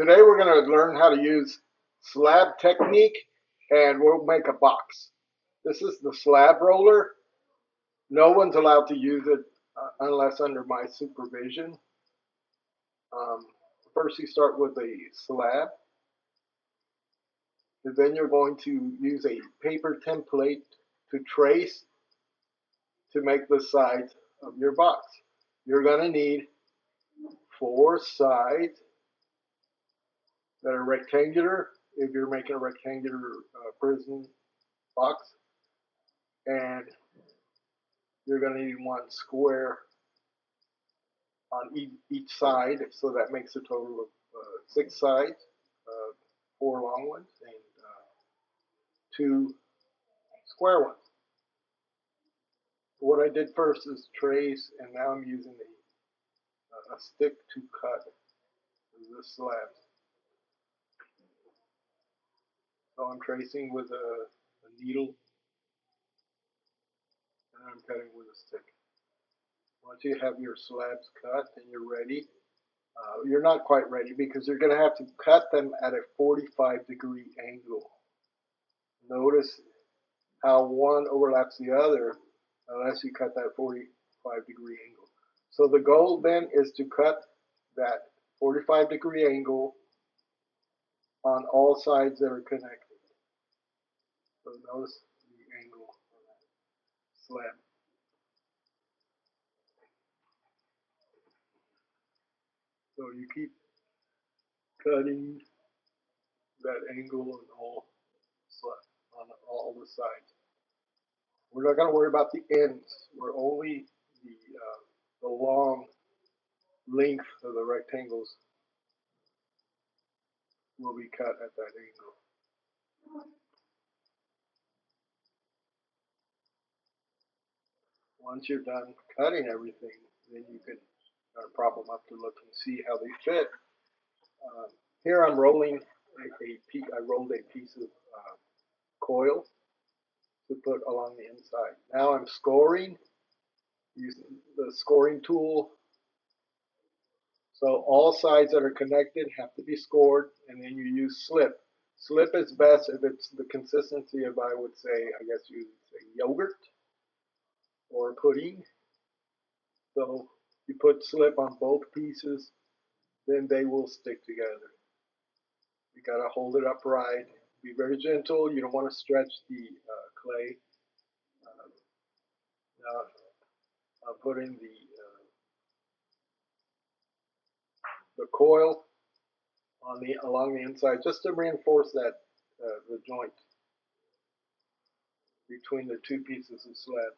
Today we're going to learn how to use slab technique and we'll make a box. This is the slab roller. No one's allowed to use it unless under my supervision. First you start with a slab, and then you're going to use a paper template to trace to make the sides of your box. You're going to need 4 sides that are rectangular if you're making a rectangular prison box, and you're going to need 1 square on each side, so that makes a total of 6 sides, 4 long ones and 2 square ones. What I did first is trace, and now I'm using a stick to cut the slabs. So I'm tracing with a needle, and I'm cutting with a stick. Once you have your slabs cut and you're ready, you're not quite ready because you're going to have to cut them at a 45-degree angle. Notice how one overlaps the other unless you cut that 45-degree angle. So the goal then is to cut that 45-degree angle on all sides that are connected. So notice the angle on that slab. So you keep cutting that angle on all the sides. We're not going to worry about the ends. We're only the long length of the rectangles will be cut at that angle. Once you're done cutting everything, then you can prop them up to look and see how they fit. Here I'm rolling I rolled a piece of coil to put along the inside. Now I'm scoring using the scoring tool. So all sides that are connected have to be scored, and then you use slip. Slip is best if it's the consistency of, I would say, I guess you would say yogurt or pudding. So you put slip on both pieces, then they will stick together. You got to hold it upright. Be very gentle. You don't want to stretch the clay. Now I'm putting the coil on along the inside just to reinforce that the joint between the 2 pieces of slab.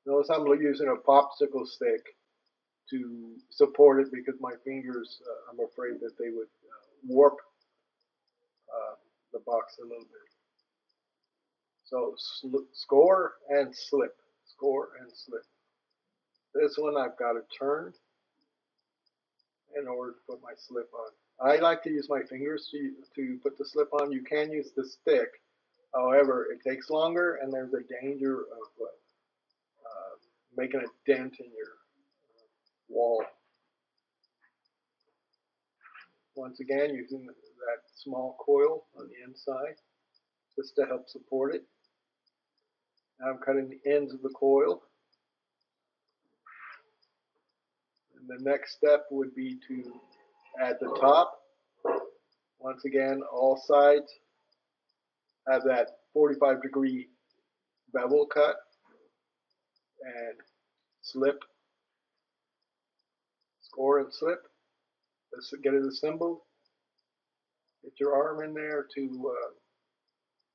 Notice I'm using a popsicle stick to support it because my fingers, I'm afraid that they would warp the box a little bit. So score and slip, score and slip. This one I've got to turn in order to put my slip on. I like to use my fingers to put the slip on. You can use the stick. However, it takes longer and there's a danger of making a dent in your wall. Once again, using that small coil on the inside just to help support it. Now I'm cutting the ends of the coil. And the next step would be to add the top. Once again, all sides have that 45-degree bevel cut and slip, score and slip. Let's get it assembled. Get your arm in there to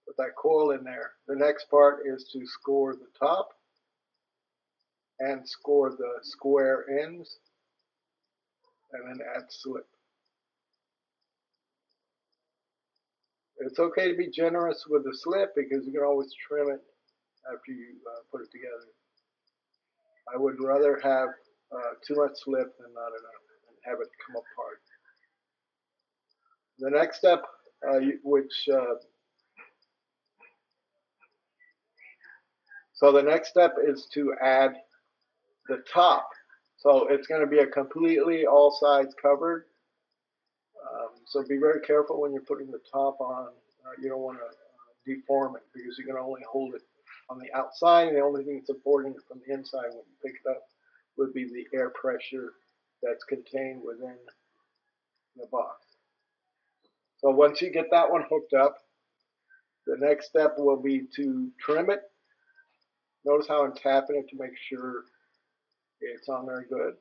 put that coil in there. The next part is to score the top and score the square ends, and then add slip. It's okay to be generous with the slip because you can always trim it after you put it together. I would rather have too much slip than not enough and have it come apart. The next step, so the next step is to add the top. So it's going to be a completely all sides covered. So be very careful when you're putting the top on. You don't want to deform it because you can only hold it on the outside, and the only thing supporting it from the inside when you pick it up would be the air pressure that's contained within the box. So once you get that one hooked up, the next step will be to trim it. Notice how I'm tapping it to make sure it's on there good.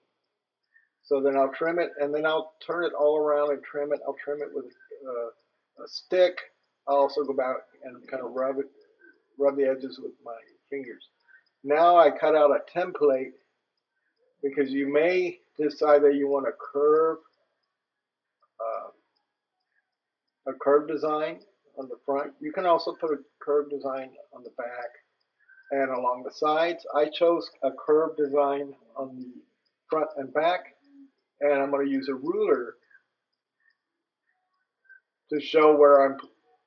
So then I'll trim it, and then I'll turn it all around and trim it. I'll trim it with a stick. I'll also go back and kind of rub the edges with my fingers. Now I cut out a template because you may decide that you want to curve a curved design on the front. You can also put a curved design on the back and along the sides. I chose a curved design on the front and back, and I'm going to use a ruler to show where I'm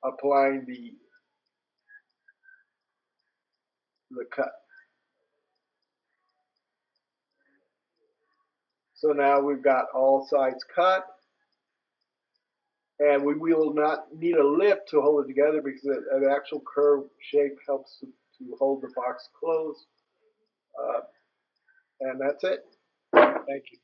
applying the cut. So now we've got all sides cut, and we will not need a lip to hold it together because an actual curved shape helps to hold the box closed. And that's it. Thank you.